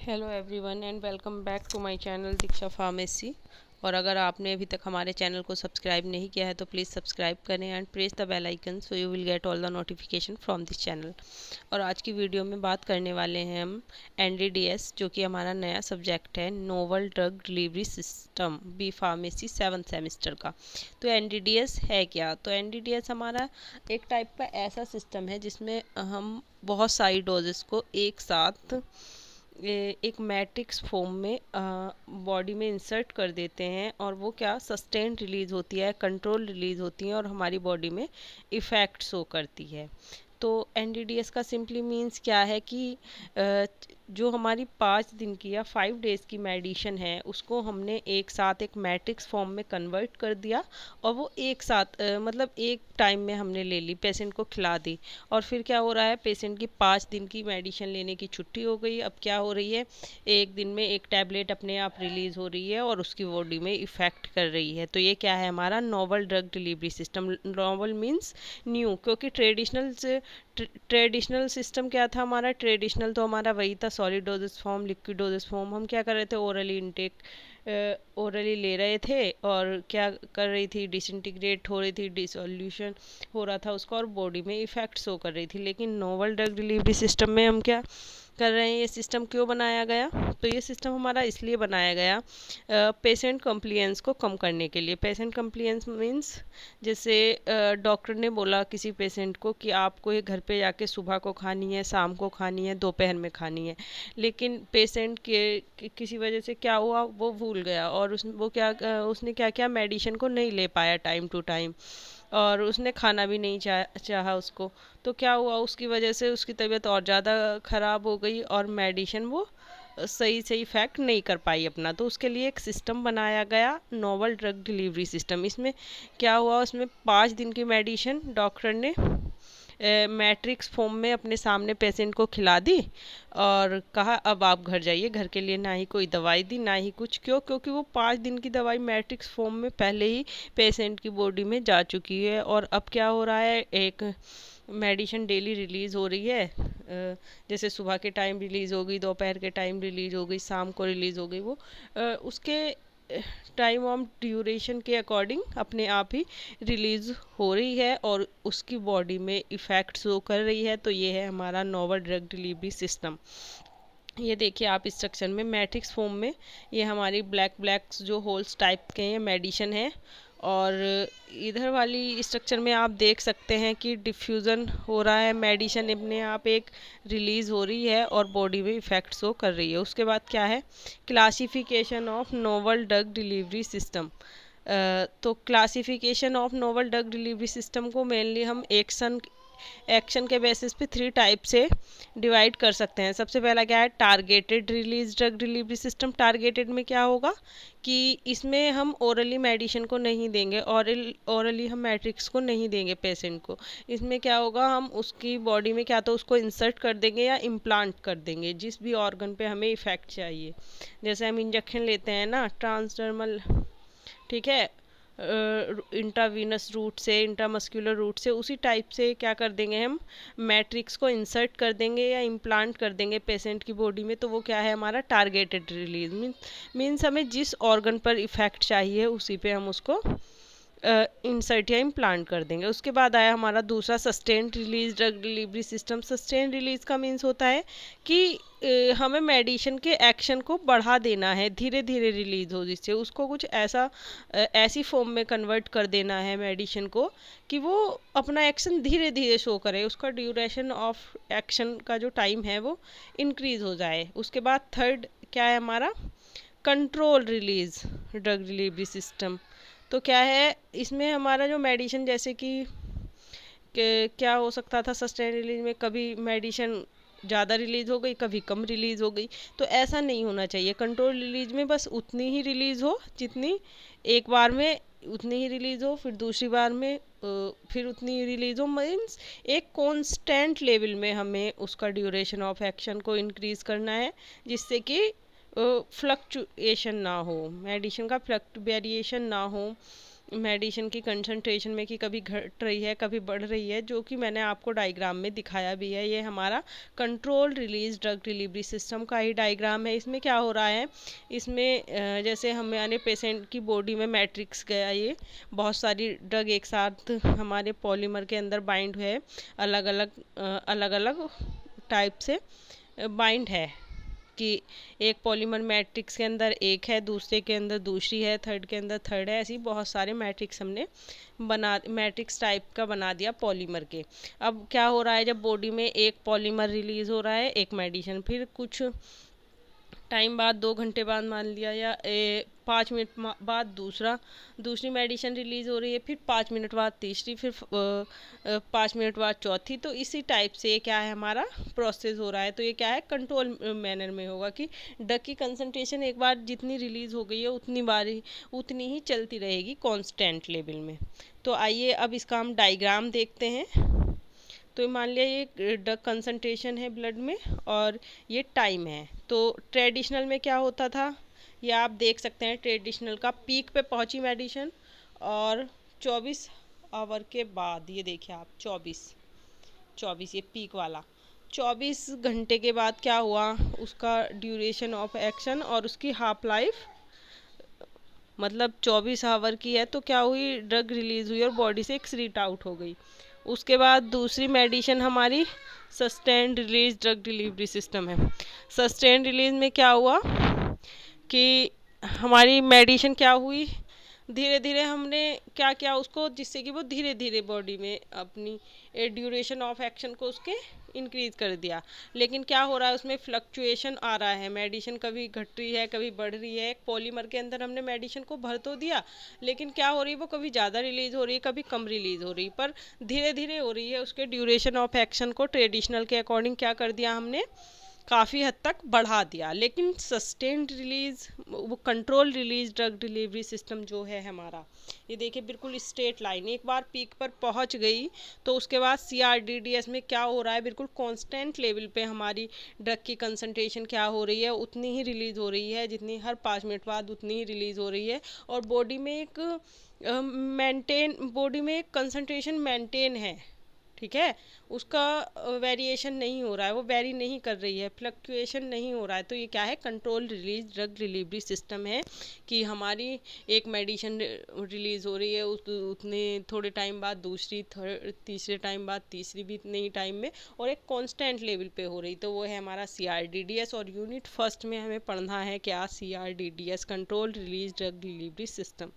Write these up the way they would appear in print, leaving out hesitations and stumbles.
Hello everyone and welcome back to my channel Diksha pharmacy. और अगर आपने अभी तक हमारे चैनल को सब्सक्राइब नहीं किया है तो प्लीज़ सब्सक्राइब करें and press the bell icon so you will get all the notification from this channel. और आज की वीडियो में बात करने वाले हैं हम एनडीडीएस, जो कि हमारा नया सब्जेक्ट है, novel drug delivery system, B pharmacy 7th semester का। तो एनडीडीएस है क्या? तो एनडीडीएस हमारा एक टाइप का ऐसा सिस्टम है जिसमें हम बहुत सारी डोजेस को एक साथ एक मैट्रिक्स फॉर्म में बॉडी में इंसर्ट कर देते हैं, और वो क्या सस्टेन रिलीज होती है, कंट्रोल रिलीज होती है, और हमारी बॉडी में इफ़ेक्ट शो करती है। तो एनडीडीएस का सिंपली मीन्स क्या है कि जो हमारी 5 दिन की या 5 डेज़ की मेडिसिन है उसको हमने एक साथ एक मैट्रिक्स फॉर्म में कन्वर्ट कर दिया, और वो एक साथ मतलब एक टाइम में हमने ले ली, पेशेंट को खिला दी। और फिर क्या हो रहा है, पेशेंट की 5 दिन की मेडिसिन लेने की छुट्टी हो गई। अब क्या हो रही है, एक दिन में एक टैबलेट अपने आप रिलीज़ हो रही है और उसकी बॉडी में इफ़ेक्ट कर रही है। तो ये क्या है, हमारा novel drug delivery system. Novel means new, क्योंकि ट्रेडिशनल सिस्टम क्या था हमारा, ट्रेडिशनल तो हमारा वही था, solid doses form, liquid dosage form. हम क्या कर रहे थे, ओरली इनटेक, ओरली ले रहे थे, और क्या कर रही थी, डिसइंटीग्रेट हो रही थी, डिसोल्यूशन हो रहा था उसका, और बॉडी में इफेक्ट शो कर रही थी। लेकिन नोवल ड्रग डिलीवरी सिस्टम में हम क्या कर रहे हैं, ये सिस्टम क्यों बनाया गया? तो ये सिस्टम हमारा इसलिए बनाया गया पेशेंट कंप्लियंस को कम करने के लिए। पेशेंट कंप्लियंस मीन्स, जैसे डॉक्टर ने बोला किसी पेशेंट को कि आपको ये घर पे जाके सुबह को खानी है, शाम को खानी है, दोपहर में खानी है, लेकिन पेशेंट के किसी वजह से क्या हुआ, वो भूल गया, और उसने क्या किया, मेडिसिन को नहीं ले पाया टाइम टू टाइम, और उसने खाना भी नहीं चाहा उसको। तो क्या हुआ, उसकी वजह से उसकी तबीयत और ज़्यादा ख़राब हो गई, और मेडिसिन वो सही से इफेक्ट नहीं कर पाई अपना। तो उसके लिए एक सिस्टम बनाया गया, नोवल ड्रग डिलीवरी सिस्टम। इसमें क्या हुआ, उसमें 5 दिन की मेडिसिन डॉक्टर ने मैट्रिक्स फॉर्म में अपने सामने पेशेंट को खिला दी, और कहा अब आप घर जाइए। घर के लिए ना ही कोई दवाई दी, ना ही कुछ। क्यों? क्योंकि वो 5 दिन की दवाई मैट्रिक्स फॉर्म में पहले ही पेशेंट की बॉडी में जा चुकी है। और अब क्या हो रहा है, एक मेडिसिन डेली रिलीज़ हो रही है, जैसे सुबह के टाइम रिलीज़ हो गई, दोपहर के टाइम रिलीज़ हो गई, शाम को रिलीज़ हो गई। वो उसके टाइम ऑफ ड्यूरेशन के अकॉर्डिंग अपने आप ही रिलीज़ हो रही है, और उसकी बॉडी में इफ़ेक्ट शो कर रही है। तो ये है हमारा नोवल ड्रग डिलीवरी सिस्टम। ये देखिए आप इस स्ट्रक्चर में मैट्रिक्स फॉर्म में, ये हमारी ब्लैक ब्लैक जो होल्स टाइप के हैं मेडिसिन है, और इधर वाली स्ट्रक्चर में आप देख सकते हैं कि डिफ्यूज़न हो रहा है, मेडिसिन अपने आप एक रिलीज़ हो रही है और बॉडी में इफ़ेक्ट शो कर रही है। उसके बाद क्या है, classification of novel drug delivery system. तो classification of novel drug delivery system को मेनली हम एक्शन के बेसिस पे 3 टाइप से डिवाइड कर सकते हैं। सबसे पहला क्या है, targeted release drug delivery system. Targeted में क्या होगा कि इसमें हम ओरली मेडिसिन को नहीं देंगे, ओरली हम मैट्रिक्स को नहीं देंगे पेशेंट को। इसमें क्या होगा, हम उसकी बॉडी में क्या तो उसको इंसर्ट कर देंगे या इम्प्लांट कर देंगे, जिस भी ऑर्गन पे हमें इफ़ेक्ट चाहिए। जैसे हम इंजेक्शन लेते हैं ना, ट्रांसडर्मल, ठीक है, इंट्रावीनस रूट से, इंट्रामस्कुलर रूट से, उसी टाइप से क्या कर देंगे, हम मैट्रिक्स को इंसर्ट कर देंगे या इम्प्लांट कर देंगे पेशेंट की बॉडी में। तो वो क्या है, हमारा टारगेटेड रिलीज। मीन्स हमें जिस ऑर्गन पर इफेक्ट चाहिए उसी पे हम उसको इंसर्ट या इम्प्लांट कर देंगे। उसके बाद आया हमारा दूसरा, sustain release drug delivery system. Sustain release का मीन्स होता है कि हमें मेडिसिन के एक्शन को बढ़ा देना है, धीरे धीरे रिलीज हो, जिससे उसको कुछ ऐसा ऐसी फॉर्म में कन्वर्ट कर देना है मेडिसिन को कि वो अपना एक्शन धीरे धीरे शो करे, उसका ड्यूरेशन ऑफ एक्शन का जो टाइम है वो इंक्रीज हो जाए। उसके बाद थर्ड क्या है हमारा, control release drug delivery system. तो क्या है, इसमें हमारा जो मेडिसिन, जैसे कि क्या हो सकता था सस्टेन रिलीज में, कभी मेडिसिन ज़्यादा रिलीज़ हो गई, कभी कम रिलीज़ हो गई। तो ऐसा नहीं होना चाहिए। कंट्रोल रिलीज में बस उतनी ही रिलीज़ हो जितनी एक बार में, उतनी ही रिलीज़ हो, फिर दूसरी बार में फिर उतनी ही रिलीज़ हो। मीन्स एक कांस्टेंट लेवल में हमें उसका ड्यूरेशन ऑफ एक्शन को इंक्रीज़ करना है, जिससे कि फ्लक्चुएशन ना हो, मेडिसिन का वेरिएशन ना हो, मेडिसिन की कंसंट्रेशन में कि कभी घट रही है कभी बढ़ रही है, जो कि मैंने आपको डायग्राम में दिखाया भी है। ये हमारा control release drug delivery system का ही डायग्राम है। इसमें क्या हो रहा है, इसमें जैसे हमारे पेशेंट की बॉडी में मैट्रिक्स गया, ये बहुत सारी ड्रग एक साथ हमारे पॉलीमर के अंदर बाइंड है, अलग अलग टाइप से बाइंड है कि एक पॉलीमर मैट्रिक्स के अंदर एक है, दूसरे के अंदर दूसरी है, थर्ड के अंदर थर्ड है। ऐसी बहुत सारे मैट्रिक्स हमने मैट्रिक्स टाइप का बना दिया पॉलीमर के। अब क्या हो रहा है, जब बॉडी में एक पॉलीमर रिलीज हो रहा है, एक मेडिसिन, फिर कुछ टाइम बाद 2 घंटे बाद मान लिया, या 5 मिनट बाद दूसरी मेडिसिन रिलीज हो रही है, फिर 5 मिनट बाद तीसरी, फिर 5 मिनट बाद चौथी। तो इसी टाइप से क्या है, हमारा प्रोसेस हो रहा है। तो ये क्या है, कंट्रोल मैनर में होगा कि ड्रग की कंसंट्रेशन एक बार जितनी रिलीज हो गई है उतनी ही चलती रहेगी कांस्टेंट लेवल में। तो आइए अब इसका हम डायग्राम देखते हैं। तो मान लिया ये ड्रग कंसंट्रेशन है ब्लड में और ये टाइम है। तो ट्रेडिशनल में क्या होता था, ये आप देख सकते हैं, ट्रेडिशनल का पीक पे पहुंची मेडिसिन और 24 आवर के बाद, ये देखिए आप 24 ये पीक वाला, 24 घंटे के बाद क्या हुआ, उसका ड्यूरेशन ऑफ एक्शन और उसकी हाफ लाइफ, मतलब 24 आवर की है तो क्या हुई, ड्रग रिलीज हुई और बॉडी से एक्सक्रीट आउट हो गई। उसके बाद दूसरी मेडिसिन हमारी sustained release drug delivery system है। सस्टेन्ड रिलीज में क्या हुआ कि हमारी मेडिसिन क्या हुई, धीरे धीरे हमने क्या किया उसको, जिससे कि वो धीरे धीरे बॉडी में अपनी ड्यूरेशन ऑफ एक्शन को उसके इंक्रीज कर दिया। लेकिन क्या हो रहा है, उसमें फ्लक्चुएशन आ रहा है, मेडिसिन कभी घट रही है कभी बढ़ रही है। एक पॉलीमर के अंदर हमने मेडिसिन को भर तो दिया, लेकिन क्या हो रही है, वो कभी ज़्यादा रिलीज हो रही है कभी कम रिलीज हो रही है, पर धीरे धीरे हो रही है। उसके ड्यूरेशन ऑफ एक्शन को ट्रेडिशनल के अकॉर्डिंग क्या कर दिया हमने, काफ़ी हद तक बढ़ा दिया। लेकिन सस्टेन्ड रिलीज, वो control release drug delivery system जो है हमारा, ये देखिए बिल्कुल स्ट्रेट लाइन, एक बार पीक पर पहुंच गई तो उसके बाद CRDDS में क्या हो रहा है, बिल्कुल कांस्टेंट लेवल पे हमारी ड्रग की कंसंट्रेशन क्या हो रही है, उतनी ही रिलीज हो रही है, जितनी हर 5 मिनट बाद उतनी ही रिलीज हो रही है। और बॉडी में एक बॉडी में एक कंसंट्रेशन मेंटेन है, ठीक है, उसका वेरिएशन नहीं हो रहा है, वो वेरी नहीं कर रही है, फ्लक्चुएशन नहीं हो रहा है। तो ये क्या है, control release drug delivery system है कि हमारी एक मेडिसिन रिलीज हो रही है, उतने थोड़े टाइम बाद दूसरी, तीसरे टाइम बाद तीसरी भी इतने ही टाइम में, और एक कांस्टेंट लेवल पे हो रही। तो वो है हमारा CRDDS। और यूनिट फर्स्ट में हमें पढ़ना है क्या, CRDDS, control release drug delivery system.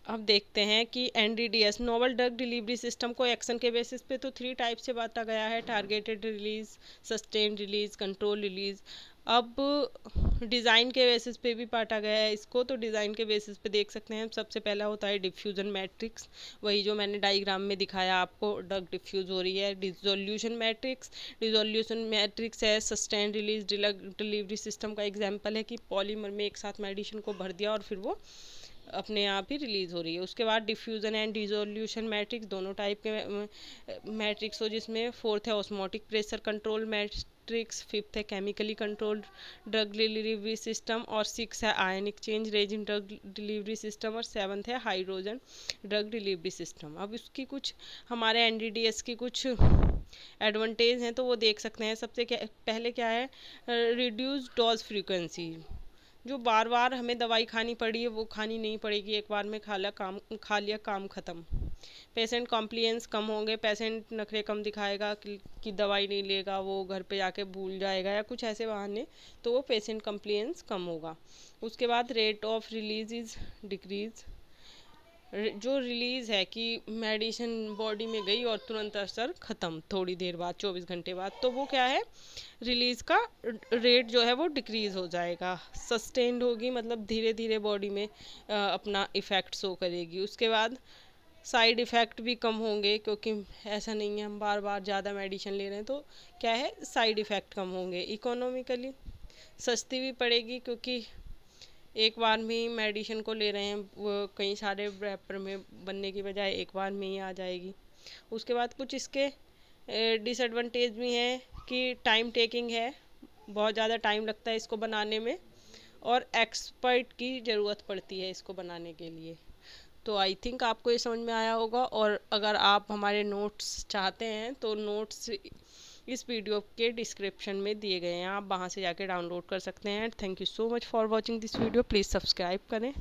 अब देखते हैं कि NDDS, novel drug delivery system को एक्शन के बेसिस पे तो 3 टाइप से बांटा गया है, targeted release, sustain release, control release. अब डिज़ाइन के बेसिस पे भी बांटा गया है इसको। तो डिज़ाइन के बेसिस पे देख सकते हैं, सबसे पहला होता है डिफ्यूजन मैट्रिक्स, वही जो मैंने डायग्राम में दिखाया आपको, ड्रग डिफ्यूज हो रही है। डिसोल्यूशन मैट्रिक्स, डिसोल्यूशन मैट्रिक्स है sustain release drug delivery system का एग्जाम्पल है कि पॉलीमर में एक साथ मेडिसिन को भर दिया और फिर वो अपने आप ही रिलीज हो रही है। उसके बाद डिफ्यूजन एंड डिसोल्यूशन मैट्रिक्स, दोनों टाइप के मैट्रिक्स हो, जिसमें फोर्थ है osmotic pressure control matrix, fifth है chemically controlled drug delivery system, और 6 है ionic change resin drug delivery system, और 7th है हाइड्रोजन ड्रग डिलीवरी सिस्टम। अब इसकी कुछ हमारे NDDS की कुछ एडवांटेज हैं तो वो देख सकते हैं। सबसे पहले क्या है, रिड्यूस डोज फ्रीक्वेंसी, जो बार बार हमें दवाई खानी पड़ी है वो खानी नहीं पड़ेगी, एक बार में खा लिया काम ख़त्म। पेशेंट कॉम्प्लियंस कम होंगे, पेशेंट नखरे कम दिखाएगा कि दवाई नहीं लेगा, वो घर पे जाके भूल जाएगा या कुछ ऐसे बहाने, तो वो पेशेंट कॉम्प्लियंस कम होगा। उसके बाद rate of release is decrease, जो रिलीज़ है कि मेडिसिन बॉडी में गई और तुरंत असर ख़त्म, थोड़ी देर बाद 24 घंटे बाद, तो वो क्या है, रिलीज़ का रेट जो है वो डिक्रीज़ हो जाएगा। सस्टेन्ड होगी, मतलब धीरे धीरे बॉडी में अपना इफ़ेक्ट शो करेगी। उसके बाद साइड इफ़ेक्ट भी कम होंगे, क्योंकि ऐसा नहीं है हम बार बार ज़्यादा मेडिसिन ले रहे हैं, तो क्या है, साइड इफ़ेक्ट कम होंगे। इकोनॉमिकली सस्ती भी पड़ेगी, क्योंकि एक बार में ही मेडिसिन को ले रहे हैं, वो कई सारे रैपर में बनने की बजाय एक बार में ही आ जाएगी। उसके बाद कुछ इसके डिसएडवांटेज भी हैं कि टाइम टेकिंग है, बहुत ज़्यादा टाइम लगता है इसको बनाने में, और एक्सपर्ट की ज़रूरत पड़ती है इसको बनाने के लिए। तो आई थिंक आपको ये समझ में आया होगा। और अगर आप हमारे नोट्स चाहते हैं तो नोट्स इस वीडियो के डिस्क्रिप्शन में दिए गए हैं, आप वहाँ से जाके डाउनलोड कर सकते हैं। Thank you so much for watching this video, please subscribe करें।